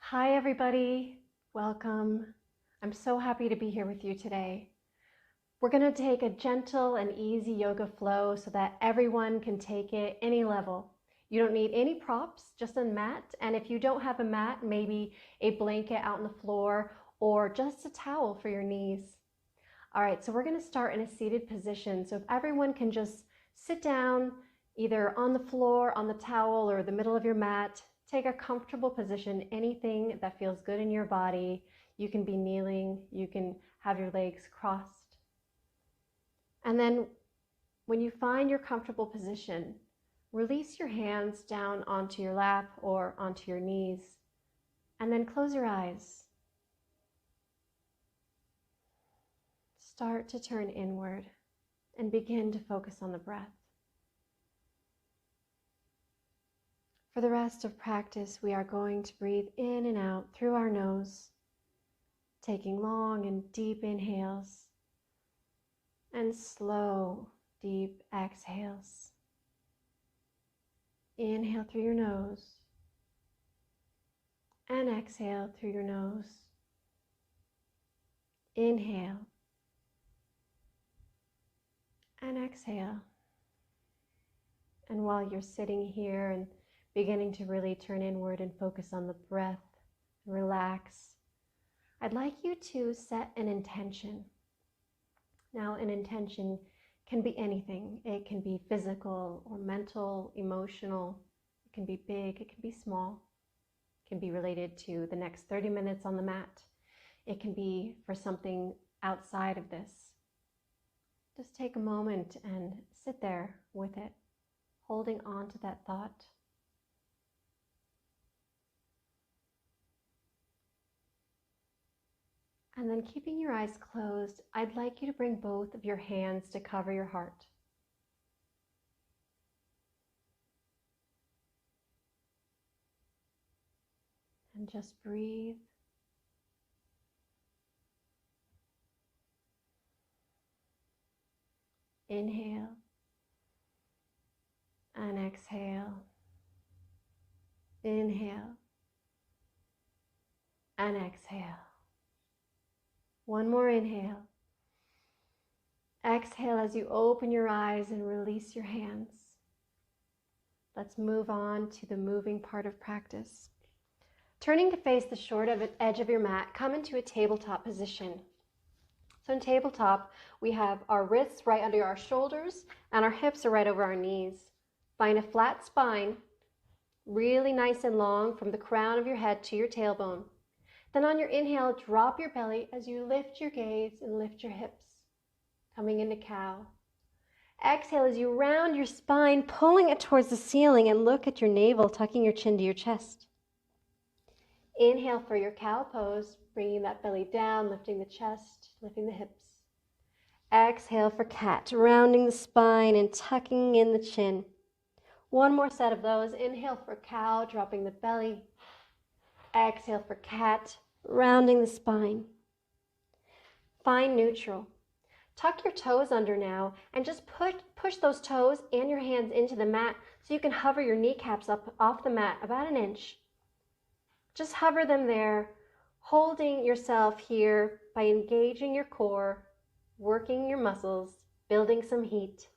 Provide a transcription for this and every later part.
Hi everybody, welcome. I'm so happy to be here with you today. We're going to take a gentle and easy yoga flow so that everyone can take it any level. You don't need any props, just a mat, and if you don't have a mat, maybe a blanket out on the floor or just a towel for your knees. All right, so we're going to start in a seated position. So if everyone can just sit down either on the floor, on the towel, or the middle of your mat. Take a comfortable position, anything that feels good in your body. You can be kneeling, you can have your legs crossed. And then when you find your comfortable position, release your hands down onto your lap or onto your knees, and then close your eyes. Start to turn inward and begin to focus on the breath. For the rest of practice, we are going to breathe in and out through our nose, taking long and deep inhales and slow, deep exhales. Inhale through your nose and exhale through your nose. Inhale and exhale. And while you're sitting here and beginning to really turn inward and focus on the breath, relax, I'd like you to set an intention. Now, an intention can be anything. It can be physical or mental, emotional. It can be big, it can be small. It can be related to the next 30 minutes on the mat. It can be for something outside of this. Just take a moment and sit there with it, holding on to that thought. And then keeping your eyes closed, I'd like you to bring both of your hands to cover your heart. And just breathe. Inhale and exhale. Inhale and exhale. One more inhale. Exhale as you open your eyes and release your hands. Let's move on to the moving part of practice. Turning to face the short edge of your mat, come into a tabletop position. So in tabletop, we have our wrists right under our shoulders and our hips are right over our knees. Find a flat spine, really nice and long from the crown of your head to your tailbone. Then on your inhale, drop your belly as you lift your gaze and lift your hips, coming into cow. Exhale as you round your spine, pulling it towards the ceiling and look at your navel, tucking your chin to your chest. Inhale for your cow pose, bringing that belly down, lifting the chest, lifting the hips. Exhale for cat, rounding the spine and tucking in the chin. One more set of those. Inhale for cow, dropping the belly. Exhale for cat, rounding the spine. Find neutral. Tuck your toes under now and just push those toes and your hands into the mat so you can hover your kneecaps up off the mat about an inch. Just hover them there, holding yourself here by engaging your core, working your muscles, building some heat.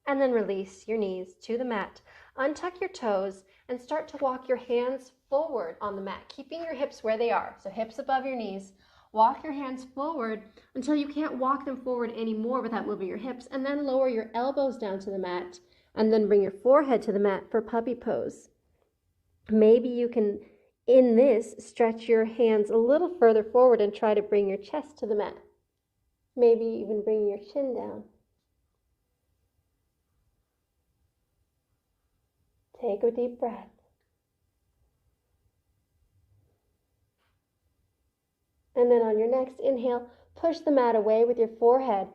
And then release your knees to the mat. Untuck your toes and start to walk your hands forward on the mat, keeping your hips where they are. So hips above your knees. Walk your hands forward until you can't walk them forward anymore without moving your hips, and then lower your elbows down to the mat, and then bring your forehead to the mat for puppy pose. Maybe you can, in this, stretch your hands a little further forward and try to bring your chest to the mat. Maybe even bring your chin down. Take a deep breath. And then on your next inhale, push the mat away with your forehead.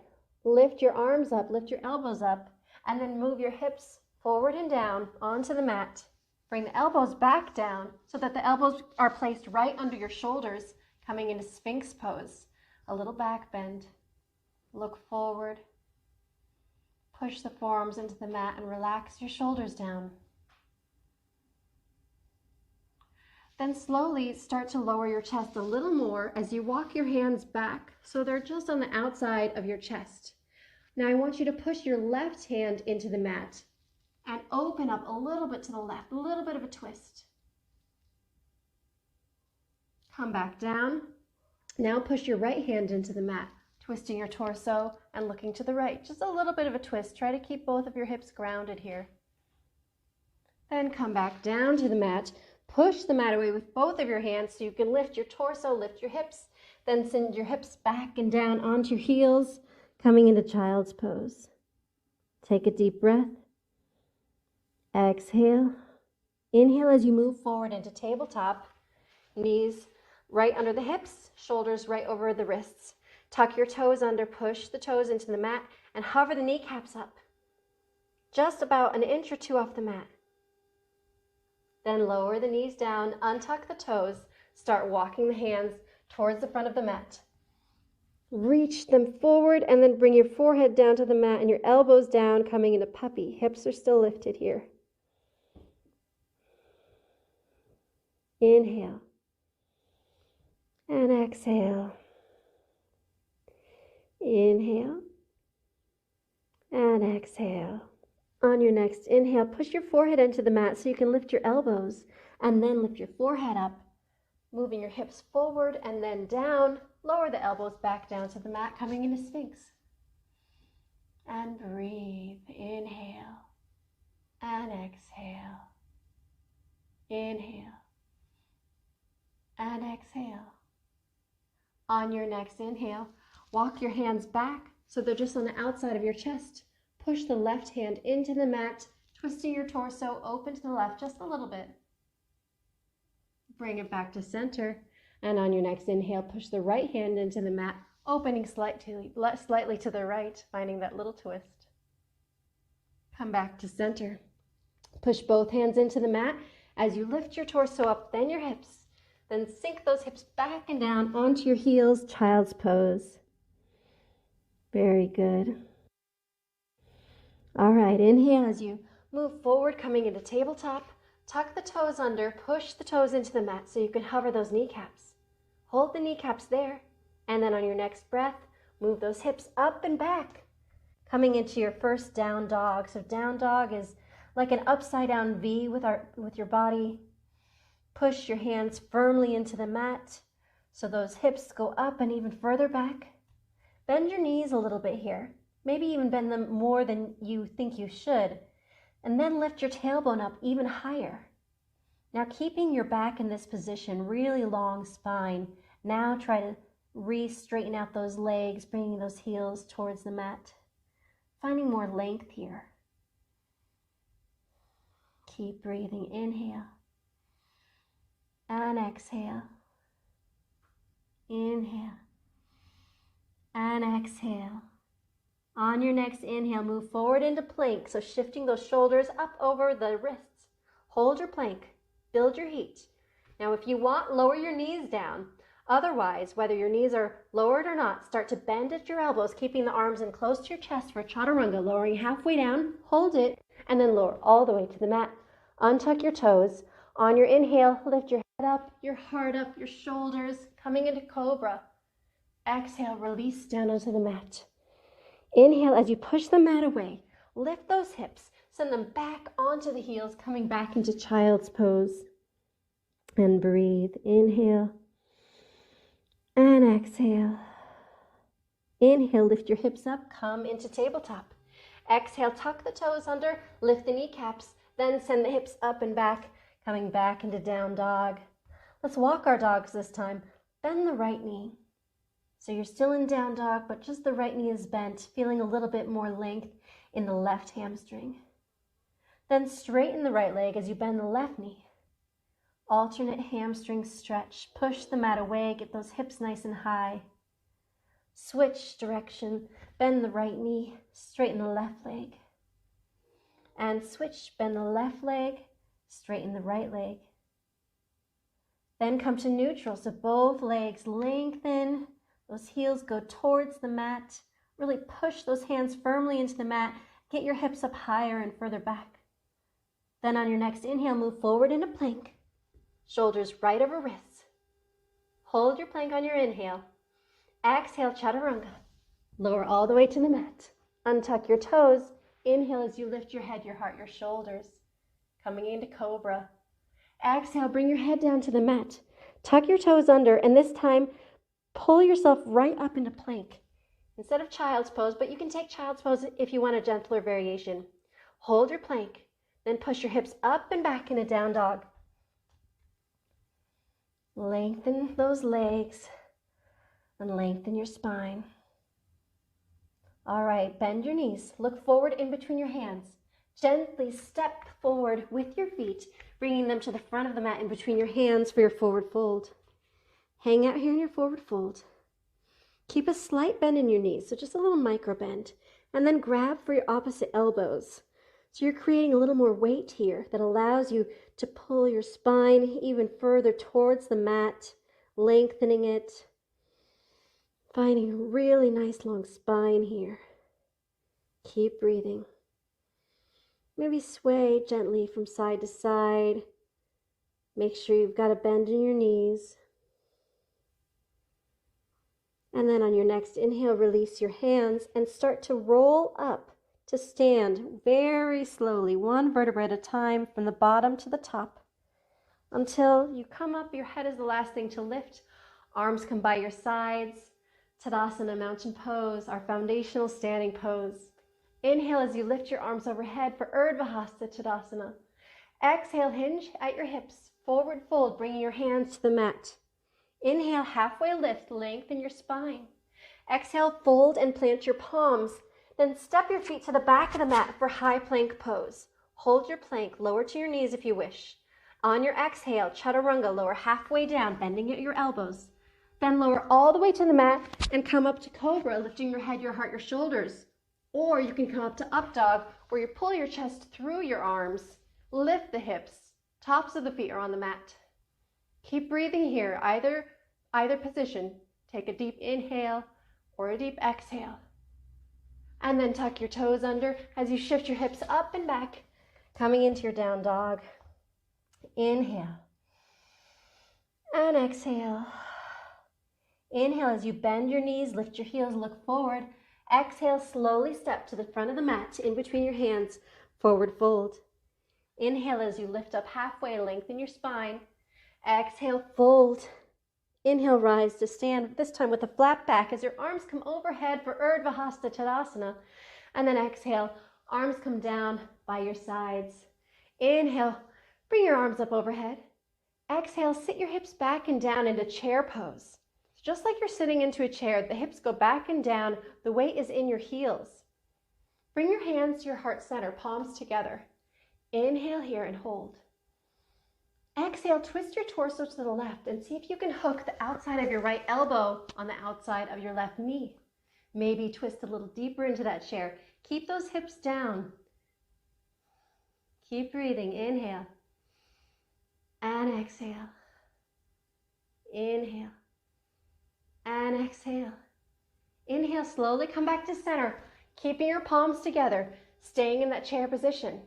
Lift your arms up, lift your elbows up, and then move your hips forward and down onto the mat. Bring the elbows back down so that the elbows are placed right under your shoulders, coming into Sphinx pose. A little back bend. Look forward. Push the forearms into the mat and relax your shoulders down. Then slowly start to lower your chest a little more as you walk your hands back so they're just on the outside of your chest. Now I want you to push your left hand into the mat and open up a little bit to the left, a little bit of a twist. Come back down. Now push your right hand into the mat, twisting your torso and looking to the right. Just a little bit of a twist. Try to keep both of your hips grounded here. Then come back down to the mat. Push the mat away with both of your hands so you can lift your torso, lift your hips. Then send your hips back and down onto your heels, coming into child's pose. Take a deep breath. Exhale. Inhale as you move forward into tabletop. Knees right under the hips, shoulders right over the wrists. Tuck your toes under, push the toes into the mat, and hover the kneecaps up. Just about an inch or two off the mat. Then lower the knees down, untuck the toes, start walking the hands towards the front of the mat. Reach them forward and then bring your forehead down to the mat and your elbows down, coming into puppy. Hips are still lifted here. Inhale. And exhale. Inhale. And exhale. On your next inhale, push your forehead into the mat so you can lift your elbows and then lift your forehead up, moving your hips forward and then down. Lower the elbows back down to the mat, coming into Sphinx. And breathe. Inhale and exhale. Inhale and exhale. On your next inhale, walk your hands back so they're just on the outside of your chest. Push the left hand into the mat, twisting your torso open to the left just a little bit. Bring it back to center. And on your next inhale, push the right hand into the mat, opening slightly to the right, finding that little twist. Come back to center. Push both hands into the mat as you lift your torso up, then your hips. Then sink those hips back and down onto your heels, child's pose. Very good. All right, inhale as you move forward, coming into tabletop. Tuck the toes under, push the toes into the mat so you can hover those kneecaps. Hold the kneecaps there, and then on your next breath, move those hips up and back, coming into your first down dog. So down dog is like an upside down V with your body. Push your hands firmly into the mat so those hips go up and even further back. Bend your knees a little bit here. Maybe even bend them more than you think you should. And then lift your tailbone up even higher. Now keeping your back in this position, really long spine. Now try to re-straighten out those legs, bringing those heels towards the mat. Finding more length here. Keep breathing. Inhale. And exhale. Inhale. And exhale. On your next inhale, move forward into plank. So shifting those shoulders up over the wrists. Hold your plank. Build your heat. Now if you want, lower your knees down. Otherwise, whether your knees are lowered or not, start to bend at your elbows, keeping the arms in close to your chest for chaturanga, lowering halfway down, hold it, and then lower all the way to the mat. Untuck your toes. On your inhale, lift your head up, your heart up, your shoulders, coming into cobra. Exhale, release down onto the mat. Inhale as you push the mat away. Lift those hips. Send them back onto the heels, coming back into child's pose. And breathe. Inhale. And exhale. Inhale, lift your hips up, come into tabletop. Exhale, tuck the toes under, lift the kneecaps, then send the hips up and back, coming back into down dog. Let's walk our dogs this time. Bend the right knee. So you're still in down dog, but just the right knee is bent, feeling a little bit more length in the left hamstring. Then straighten the right leg as you bend the left knee. Alternate hamstring stretch. Push the mat away, get those hips nice and high. Switch direction, bend the right knee, straighten the left leg. And switch, bend the left leg, straighten the right leg. Then come to neutral, so both legs lengthen. Those heels go towards the mat. Really push those hands firmly into the mat. Get your hips up higher and further back. Then on your next inhale, move forward into plank. Shoulders right over wrists. Hold your plank on your inhale. Exhale, chaturanga. Lower all the way to the mat. Untuck your toes. Inhale as you lift your head, your heart, your shoulders. Coming into cobra. Exhale, bring your head down to the mat. Tuck your toes under, and this time, pull yourself right up into plank. Instead of child's pose, but you can take child's pose if you want a gentler variation. Hold your plank, then push your hips up and back in a down dog. Lengthen those legs and lengthen your spine. All right, bend your knees. Look forward in between your hands. Gently step forward with your feet, bringing them to the front of the mat in between your hands for your forward fold. Hang out here in your forward fold. Keep a slight bend in your knees, so just a little micro bend, and then grab for your opposite elbows. So you're creating a little more weight here that allows you to pull your spine even further towards the mat, lengthening it, finding a really nice long spine here. Keep breathing. Maybe sway gently from side to side. Make sure you've got a bend in your knees. And then on your next inhale, release your hands and start to roll up to stand very slowly, one vertebra at a time from the bottom to the top until you come up. Your head is the last thing to lift. Arms come by your sides. Tadasana, mountain pose, our foundational standing pose. Inhale as you lift your arms overhead for Urdhva Hasta Tadasana. Exhale, hinge at your hips, forward fold, bringing your hands to the mat. Inhale, halfway lift, lengthen your spine. Exhale, fold and plant your palms. Then step your feet to the back of the mat for high plank pose. Hold your plank, lower to your knees if you wish. On your exhale, chaturanga, lower halfway down, bending at your elbows. Then lower all the way to the mat and come up to cobra, lifting your head, your heart, your shoulders. Or you can come up to up dog, where you pull your chest through your arms, lift the hips, tops of the feet are on the mat. Keep breathing here, either position. Take a deep inhale or a deep exhale. And then tuck your toes under as you shift your hips up and back, coming into your down dog. Inhale and exhale. Inhale as you bend your knees, lift your heels, look forward. Exhale, slowly step to the front of the mat, in between your hands, forward fold. Inhale as you lift up halfway, lengthen your spine. Exhale, fold. Inhale, rise to stand, this time with a flat back as your arms come overhead for Urdhva Hasta Tadasana. And then exhale, arms come down by your sides. Inhale, bring your arms up overhead. Exhale, sit your hips back and down into chair pose. Just like you're sitting into a chair, the hips go back and down, the weight is in your heels. Bring your hands to your heart center, palms together. Inhale here and hold. Exhale, twist your torso to the left and see if you can hook the outside of your right elbow on the outside of your left knee. Maybe twist a little deeper into that chair. Keep those hips down. Keep breathing. Inhale and exhale. Inhale and exhale. Inhale, slowly come back to center, keeping your palms together, staying in that chair position.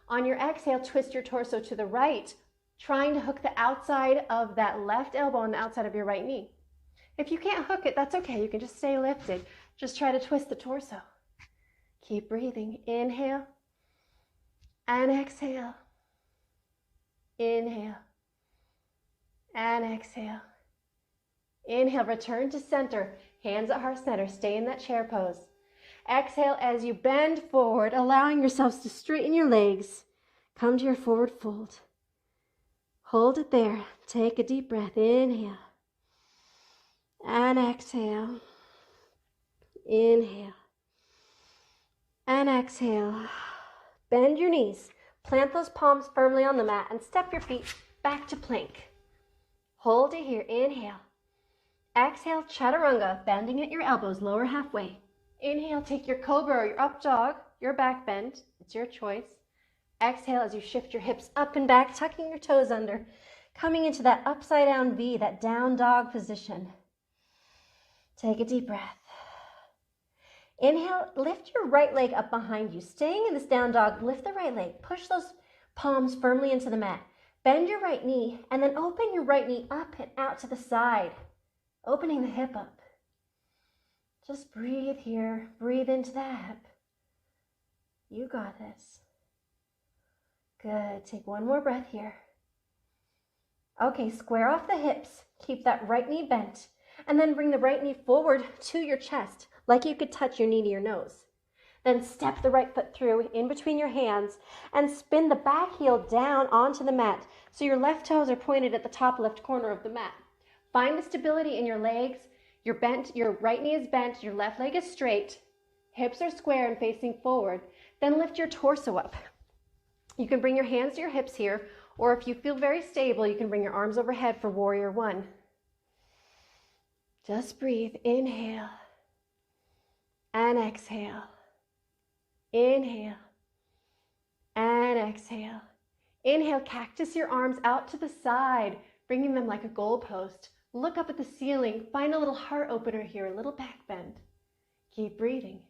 On your exhale, twist your torso to the right, trying to hook the outside of that left elbow on the outside of your right knee. If you can't hook it, that's okay. You can just stay lifted. Just try to twist the torso. Keep breathing. Inhale and exhale. Inhale and exhale. Inhale, return to center. Hands at heart center. Stay in that chair pose. Exhale as you bend forward, allowing yourselves to straighten your legs. Come to your forward fold. Hold it there. Take a deep breath. Inhale and exhale. Inhale and exhale. Bend your knees. Plant those palms firmly on the mat and step your feet back to plank. Hold it here. Inhale. Exhale, chaturanga, bending at your elbows, lower halfway. Inhale, take your cobra or your up dog, your back bend. It's your choice. Exhale as you shift your hips up and back, tucking your toes under, coming into that upside down V, that down dog position. Take a deep breath. Inhale, lift your right leg up behind you. Staying in this down dog, lift the right leg. Push those palms firmly into the mat. Bend your right knee and then open your right knee up and out to the side, opening the hip up. Just breathe here. Breathe into that hip. You got this. Good. Take one more breath here. Okay, square off the hips. Keep that right knee bent. And then bring the right knee forward to your chest, like you could touch your knee to your nose. Then step the right foot through in between your hands and spin the back heel down onto the mat so your left toes are pointed at the top left corner of the mat. Find the stability in your legs. You're bent, your right knee is bent, your left leg is straight, hips are square and facing forward. Then lift your torso up. You can bring your hands to your hips here, or if you feel very stable, you can bring your arms overhead for warrior one. Just breathe. Inhale and exhale. Inhale and exhale. Inhale, cactus your arms out to the side, bringing them like a goalpost. Look up at the ceiling. Find a little heart opener here, a little back bend. Keep breathing.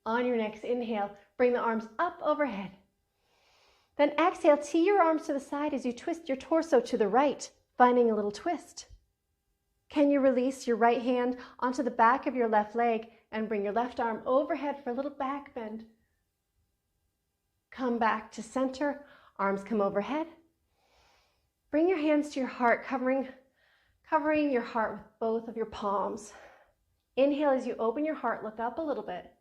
On your next inhale, bring the arms up overhead. Then exhale, tee your arms to the side as you twist your torso to the right, finding a little twist. Can you release your right hand onto the back of your left leg and bring your left arm overhead for a little back bend? Come back to center, arms come overhead. Bring your hands to your heart, covering your heart with both of your palms. Inhale as you open your heart, look up a little bit.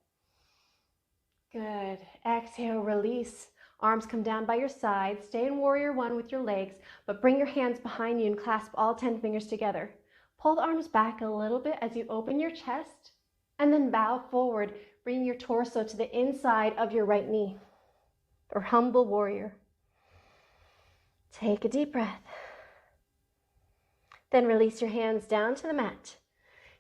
Good. Exhale, release. Arms come down by your side. Stay in warrior one with your legs, but bring your hands behind you and clasp all 10 fingers together. Pull the arms back a little bit as you open your chest, and then bow forward, bringing your torso to the inside of your right knee, or humble warrior. Take a deep breath. Then release your hands down to the mat.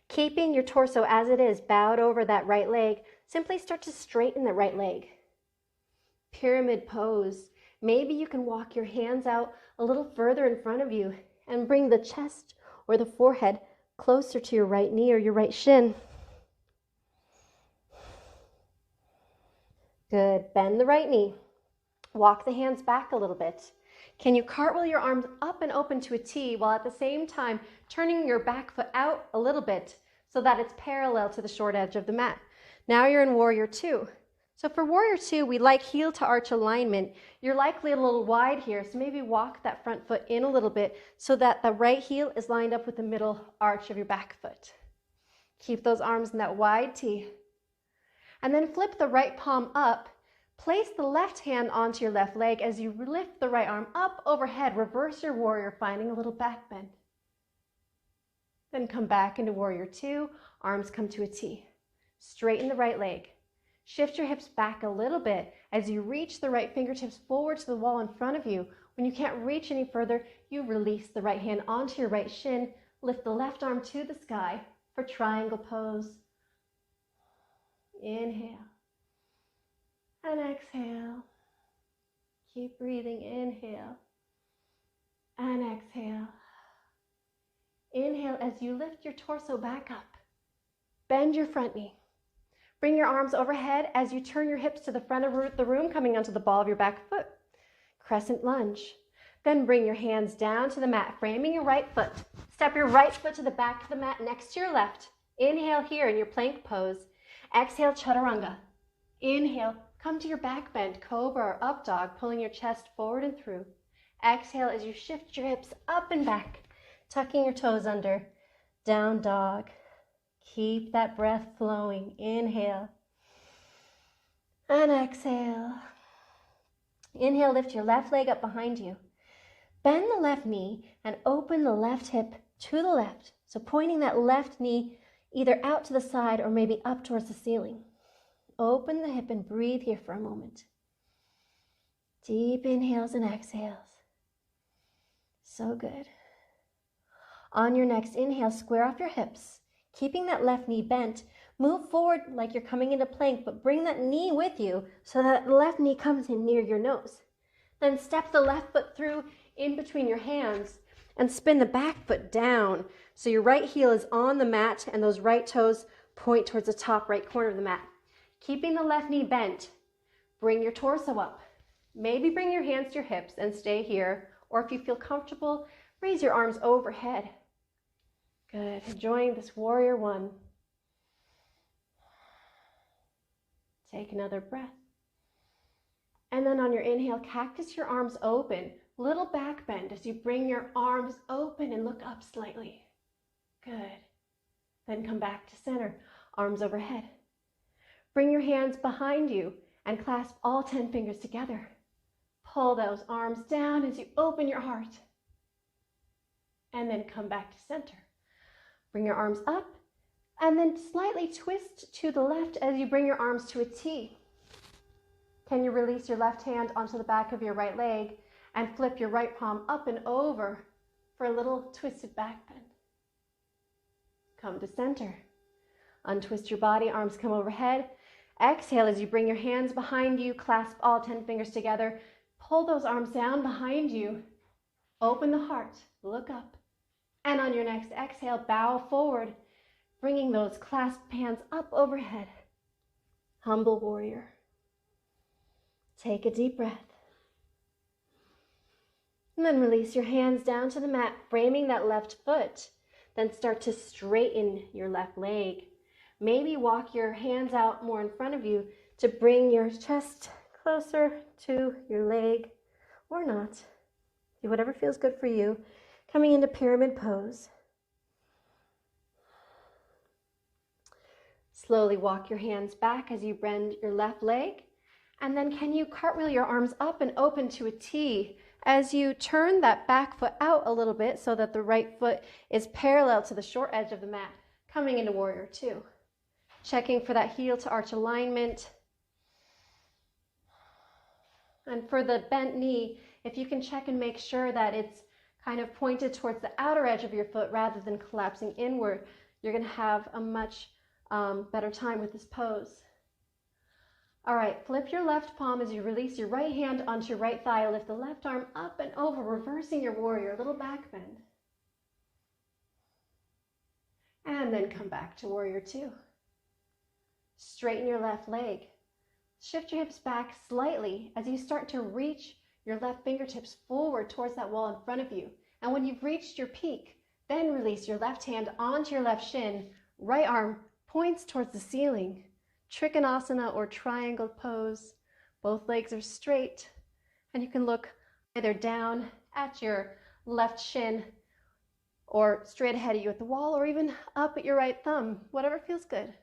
Keeping your torso as it is, bowed over that right leg, simply start to straighten the right leg. Pyramid pose. Maybe you can walk your hands out a little further in front of you and bring the chest or the forehead closer to your right knee or your right shin. Good. Bend the right knee. Walk the hands back a little bit. Can you cartwheel your arms up and open to a T while at the same time turning your back foot out a little bit so that it's parallel to the short edge of the mat? Now you're in warrior two. So for warrior two, we like heel to arch alignment. You're likely a little wide here, so maybe walk that front foot in a little bit so that the right heel is lined up with the middle arch of your back foot. Keep those arms in that wide T. And then flip the right palm up. Place the left hand onto your left leg as you lift the right arm up overhead. Reverse your warrior, finding a little back bend. Then come back into warrior two. Arms come to a T. Straighten the right leg. Shift your hips back a little bit as you reach the right fingertips forward to the wall in front of you. When you can't reach any further, you release the right hand onto your right shin. Lift the left arm to the sky for triangle pose. Inhale and exhale. Keep breathing. Inhale and exhale. Inhale as you lift your torso back up. Bend your front knee. Bring your arms overhead as you turn your hips to the front of the room, coming onto the ball of your back foot. Crescent lunge. Then bring your hands down to the mat, framing your right foot. Step your right foot to the back of the mat next to your left. Inhale here in your plank pose. Exhale, chaturanga. Inhale, come to your back bend, cobra or up dog, pulling your chest forward and through. Exhale as you shift your hips up and back, tucking your toes under. Down dog. Keep that breath flowing. Inhale and exhale. Inhale, lift your left leg up behind you. Bend the left knee and open the left hip to the left. So pointing that left knee either out to the side or maybe up towards the ceiling. Open the hip and breathe here for a moment. Deep inhales and exhales. So good. On your next inhale, square off your hips. Keeping that left knee bent, move forward like you're coming into plank, but bring that knee with you so that the left knee comes in near your nose. Then step the left foot through in between your hands and spin the back foot down so your right heel is on the mat and those right toes point towards the top right corner of the mat. Keeping the left knee bent, bring your torso up. Maybe bring your hands to your hips and stay here, Or if you feel comfortable, raise your arms overhead. Good. Enjoying this warrior one. Take another breath. And then on your inhale, cactus your arms open. Little back bend as you bring your arms open and look up slightly. Good. Then come back to center, arms overhead. Bring your hands behind you and clasp all 10 fingers together. Pull those arms down as you open your heart. And then come back to center. Bring your arms up and then slightly twist to the left as you bring your arms to a T. Can you release your left hand onto the back of your right leg and flip your right palm up and over for a little twisted back bend? Come to center. Untwist your body, arms come overhead. Exhale as you bring your hands behind you, clasp all 10 fingers together. Pull those arms down behind you. Open the heart, look up. And on your next exhale, bow forward, bringing those clasped hands up overhead. Humble warrior. Take a deep breath. And then release your hands down to the mat, framing that left foot. Then start to straighten your left leg. Maybe walk your hands out more in front of you to bring your chest closer to your leg, or not. Do whatever feels good for you. Coming into pyramid pose. Slowly walk your hands back as you bend your left leg. And then can you cartwheel your arms up and open to a T as you turn that back foot out a little bit so that the right foot is parallel to the short edge of the mat, coming into warrior two. Checking for that heel to arch alignment. And for the bent knee, if you can check and make sure that it's kind of pointed towards the outer edge of your foot rather than collapsing inward, you're going to have a much better time with this pose. All right, flip your left palm as you release your right hand onto your right thigh. Lift the left arm up and over, reversing your warrior, a little back bend. And then come back to warrior two. Straighten your left leg. Shift your hips back slightly as you start to reach your left fingertips forward towards that wall in front of you. And when you've reached your peak, then release your left hand onto your left shin. Right arm points towards the ceiling. Trikonasana or triangle pose. Both legs are straight. And you can look either down at your left shin or straight ahead of you at the wall, or even up at your right thumb, whatever feels good.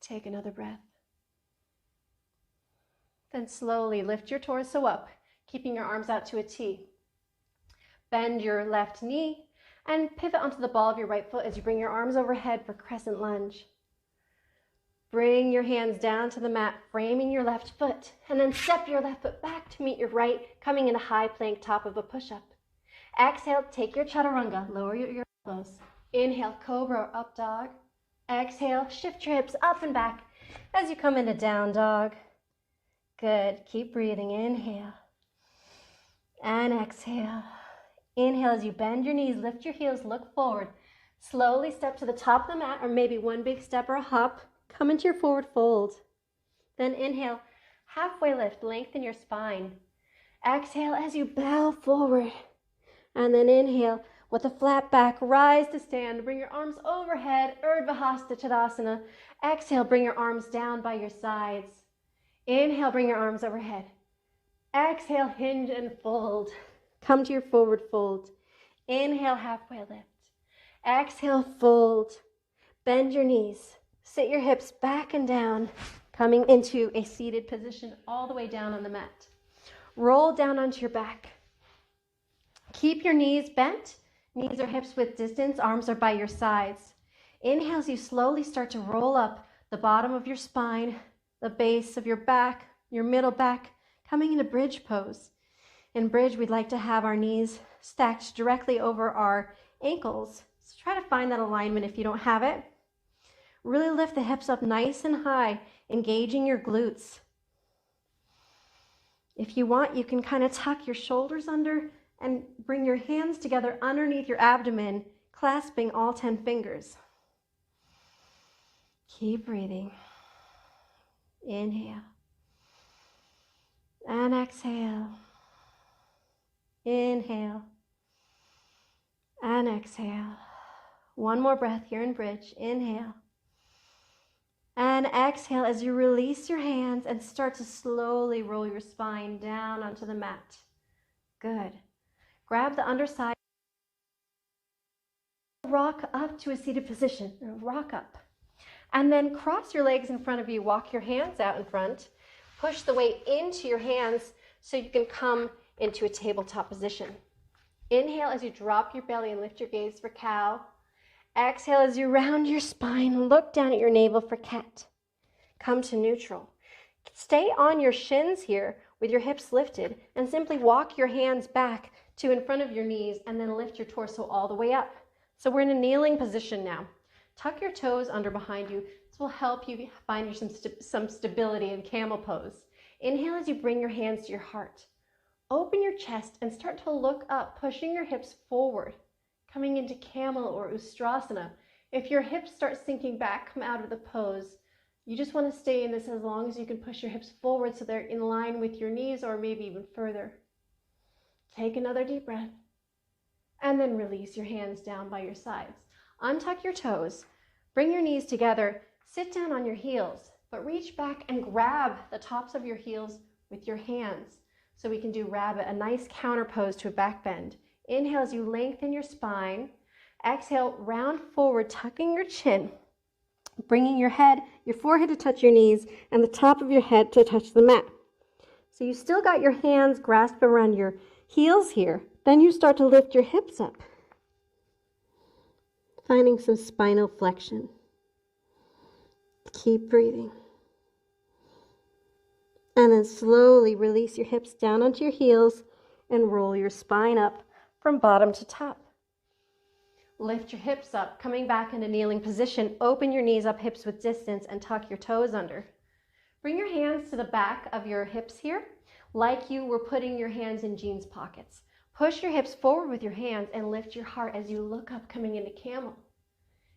Take another breath. Then slowly lift your torso up, keeping your arms out to a T. Bend your left knee and pivot onto the ball of your right foot as you bring your arms overhead for crescent lunge. Bring your hands down to the mat, framing your left foot, and then step your left foot back to meet your right, coming into high plank, top of a push-up. Exhale, take your chaturanga, lower your elbows. Inhale, cobra or up dog. Exhale, shift your hips up and back as you come into down dog. Good, keep breathing, inhale. And exhale. Inhale as you bend your knees, lift your heels, look forward. Slowly step to the top of the mat, or maybe one big step or a hop. Come into your forward fold. Then inhale, halfway lift, lengthen your spine. Exhale as you bow forward. And then inhale, with a flat back, rise to stand. Bring your arms overhead, Urdhva Hasta Tadasana. Exhale, bring your arms down by your sides. Inhale, bring your arms overhead. Exhale, hinge and fold. Come to your forward fold. Inhale, halfway lift. Exhale, fold. Bend your knees. Sit your hips back and down, coming into a seated position all the way down on the mat. Roll down onto your back. Keep your knees bent. Knees or hips width distance. Arms are by your sides. Inhale as you slowly start to roll up the bottom of your spine, the base of your back, your middle back, coming into bridge pose. In bridge, we'd like to have our knees stacked directly over our ankles. So try to find that alignment if you don't have it. Really lift the hips up nice and high, engaging your glutes. If you want, you can kind of tuck your shoulders under and bring your hands together underneath your abdomen, clasping all 10 fingers. Keep breathing. Inhale. And exhale. Inhale. And exhale. One more breath here in bridge. Inhale. And exhale as you release your hands and start to slowly roll your spine down onto the mat. Good. Grab the underside. Rock up to a seated position. Rock up. And then cross your legs in front of you. Walk your hands out in front. Push the weight into your hands so you can come into a tabletop position. Inhale as you drop your belly and lift your gaze for cow. Exhale as you round your spine, look down at your navel for cat. Come to neutral. Stay on your shins here with your hips lifted and simply walk your hands back to in front of your knees and then lift your torso all the way up. So we're in a kneeling position now. Tuck your toes under behind you. This will help you find some stability in camel pose. Inhale as you bring your hands to your heart. Open your chest and start to look up, pushing your hips forward, coming into camel or ustrasana. If your hips start sinking back, come out of the pose. You just want to stay in this as long as you can push your hips forward so they're in line with your knees or maybe even further. Take another deep breath and then release your hands down by your sides. Untuck your toes, bring your knees together, sit down on your heels, but reach back and grab the tops of your heels with your hands. So we can do rabbit, a nice counter pose to a back bend. Inhale as you lengthen your spine. Exhale, round forward, tucking your chin, bringing your head, your forehead to touch your knees, and the top of your head to touch the mat. So you still got your hands grasped around your heels here. Then you start to lift your hips up, finding some spinal flexion. Keep breathing. And then slowly release your hips down onto your heels and roll your spine up from bottom to top. Lift your hips up, coming back into kneeling position. Open your knees up, hips width distance, and tuck your toes under. Bring your hands to the back of your hips here, like you were putting your hands in jeans pockets. Push your hips forward with your hands and lift your heart as you look up, coming into camel.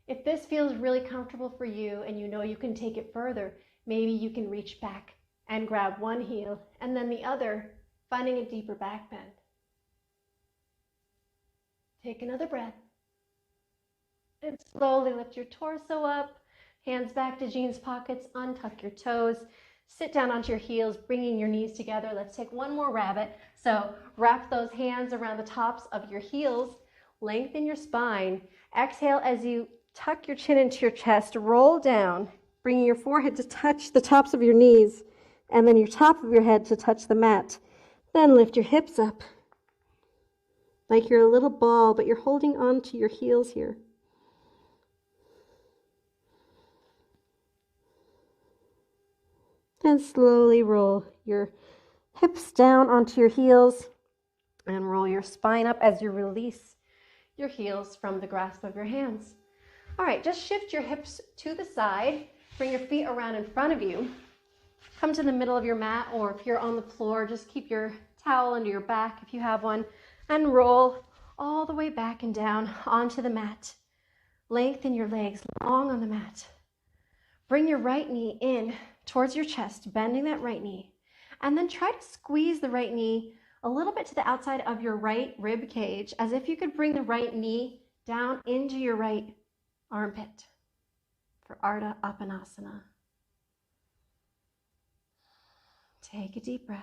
If this feels really comfortable for you and you know you can take it further, maybe you can reach back and grab one heel and then the other, finding a deeper back bend. Take another breath and slowly lift your torso up, hands back to jeans pockets, untuck your toes, sit down onto your heels, bringing your knees together. Let's take one more rabbit. So wrap those hands around the tops of your heels, lengthen your spine. Exhale as you tuck your chin into your chest, roll down, bringing your forehead to touch the tops of your knees, and then your top of your head to touch the mat. Then lift your hips up like you're a little ball, but you're holding on to your heels here. And slowly roll your hips down onto your heels and roll your spine up as you release your heels from the grasp of your hands. All right, just shift your hips to the side. Bring your feet around in front of you. Come to the middle of your mat, or if you're on the floor, just keep your towel under your back if you have one, and roll all the way back and down onto the mat. Lengthen your legs long on the mat. Bring your right knee in towards your chest, bending that right knee, and then try to squeeze the right knee a little bit to the outside of your right rib cage, as if you could bring the right knee down into your right armpit for Ardha Apanasana. Take a deep breath.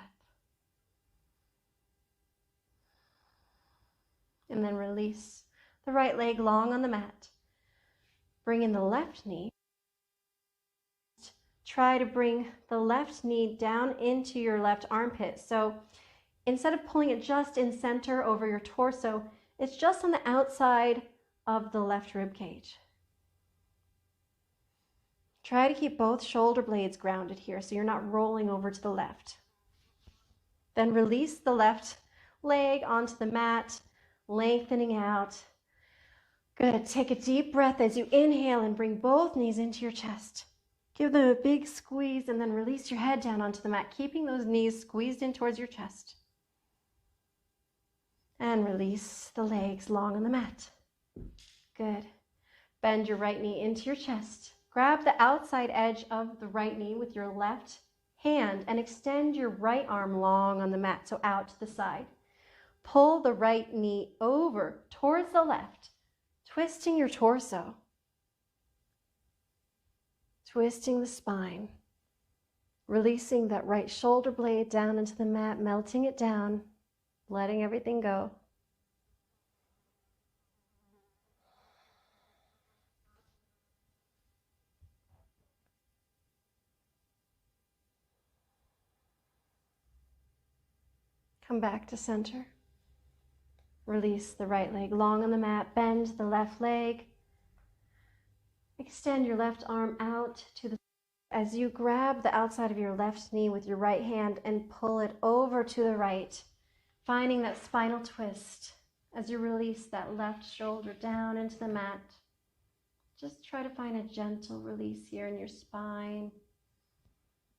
And then release the right leg long on the mat. Bring in the left knee. Try to bring the left knee down into your left armpit. So instead of pulling it just in center over your torso, it's just on the outside of the left rib cage. Try to keep both shoulder blades grounded here so you're not rolling over to the left. Then release the left leg onto the mat, lengthening out. Good. Take a deep breath as you inhale and bring both knees into your chest. Give them a big squeeze and then release your head down onto the mat, keeping those knees squeezed in towards your chest. And release the legs long on the mat. Good. Bend your right knee into your chest. Grab the outside edge of the right knee with your left hand and extend your right arm long on the mat, so out to the side. Pull the right knee over towards the left, twisting your torso, twisting the spine, releasing that right shoulder blade down into the mat, melting it down, letting everything go. Come back to center. Release the right leg long on the mat, bend the left leg. Extend your left arm out to the as you grab the outside of your left knee with your right hand and pull it over to the right, finding that spinal twist as you release that left shoulder down into the mat. Just try to find a gentle release here in your spine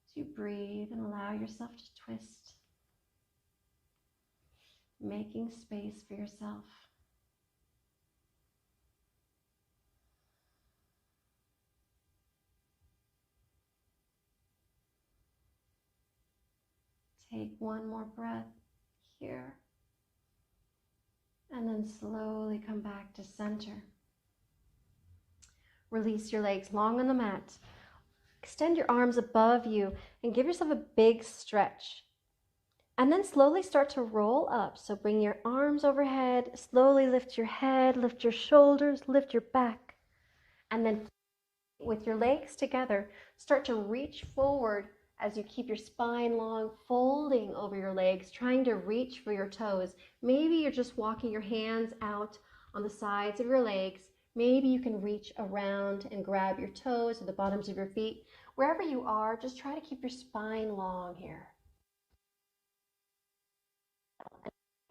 as you breathe and allow yourself to twist, making space for yourself. Take one more breath here, and then slowly come back to center. Release your legs long on the mat. Extend your arms above you and give yourself a big stretch. And then slowly start to roll up. So bring your arms overhead, slowly lift your head, lift your shoulders, lift your back. And then with your legs together, start to reach forward as you keep your spine long, folding over your legs, trying to reach for your toes. Maybe you're just walking your hands out on the sides of your legs. Maybe you can reach around and grab your toes or the bottoms of your feet. Wherever you are, just try to keep your spine long here.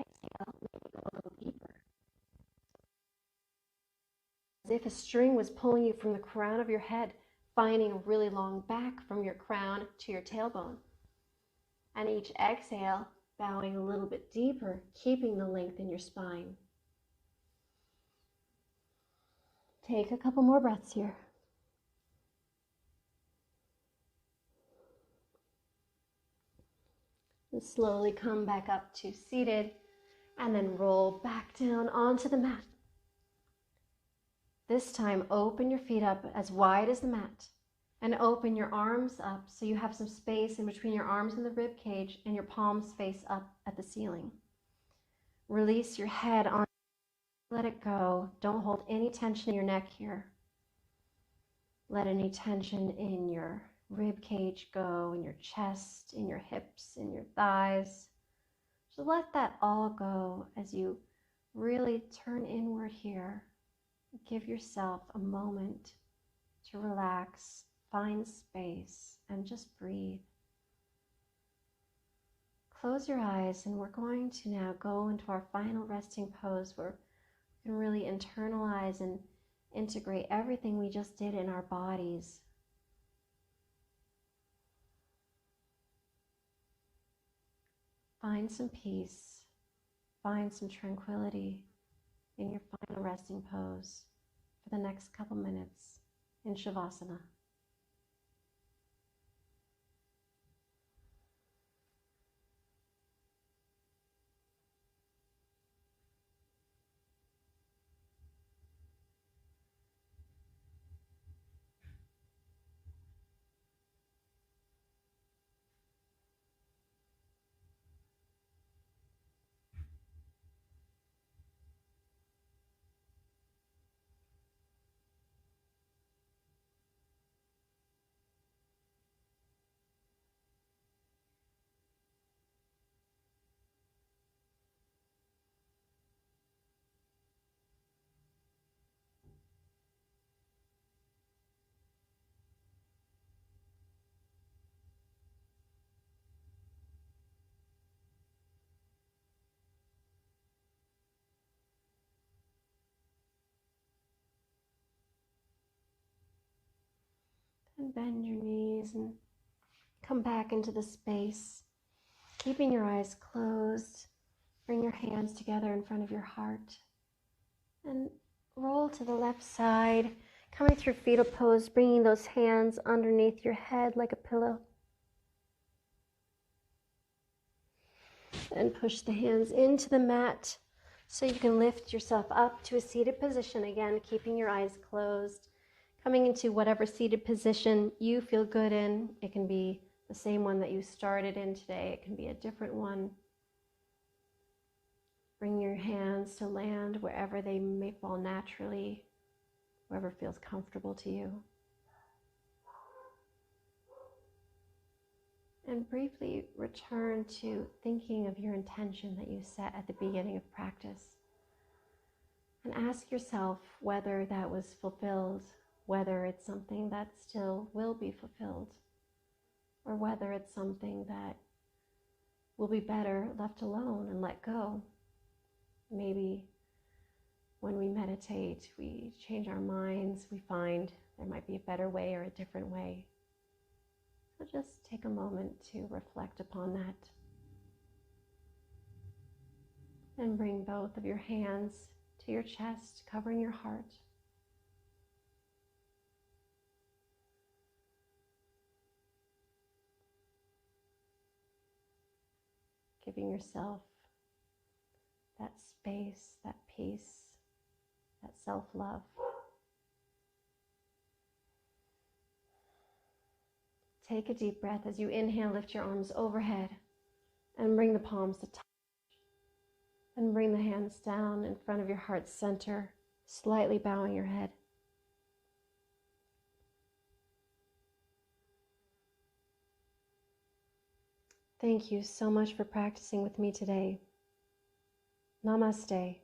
Exhale, maybe go a little deeper. As if a string was pulling you from the crown of your head, finding a really long back from your crown to your tailbone. And each exhale, bowing a little bit deeper, keeping the length in your spine. Take a couple more breaths here. And slowly come back up to seated, and then roll back down onto the mat. This time, open your feet up as wide as the mat, and open your arms up so you have some space in between your arms and the rib cage, and your palms face up at the ceiling. Release your head on. Let it go. Don't hold any tension in your neck here. Let any tension in your rib cage go, in your chest, in your hips, in your thighs. Just let that all go as you really turn inward here. Give yourself a moment to relax, find space, and just breathe. Close your eyes, and we're going to now go into our final resting pose where we can really internalize and integrate everything we just did in our bodies. Find some peace, find some tranquility in your final resting pose for the next couple minutes in Shavasana. And bend your knees and come back into the space, keeping your eyes closed. Bring your hands together in front of your heart and roll to the left side, coming through fetal pose, bringing those hands underneath your head like a pillow. And push the hands into the mat so you can lift yourself up to a seated position again, keeping your eyes closed. Coming into whatever seated position you feel good in. It can be the same one that you started in today. It can be a different one. Bring your hands to land wherever they may fall naturally, wherever feels comfortable to you. And briefly return to thinking of your intention that you set at the beginning of practice. And ask yourself whether that was fulfilled, whether it's something that still will be fulfilled, or whether it's something that will be better left alone and let go. Maybe when we meditate, we change our minds, we find there might be a better way or a different way. So just take a moment to reflect upon that. And bring both of your hands to your chest, covering your heart. Giving yourself that space, that peace, that self-love. Take a deep breath. As you inhale, lift your arms overhead and bring the palms to touch. And bring the hands down in front of your heart center, slightly bowing your head. Thank you so much for practicing with me today. Namaste.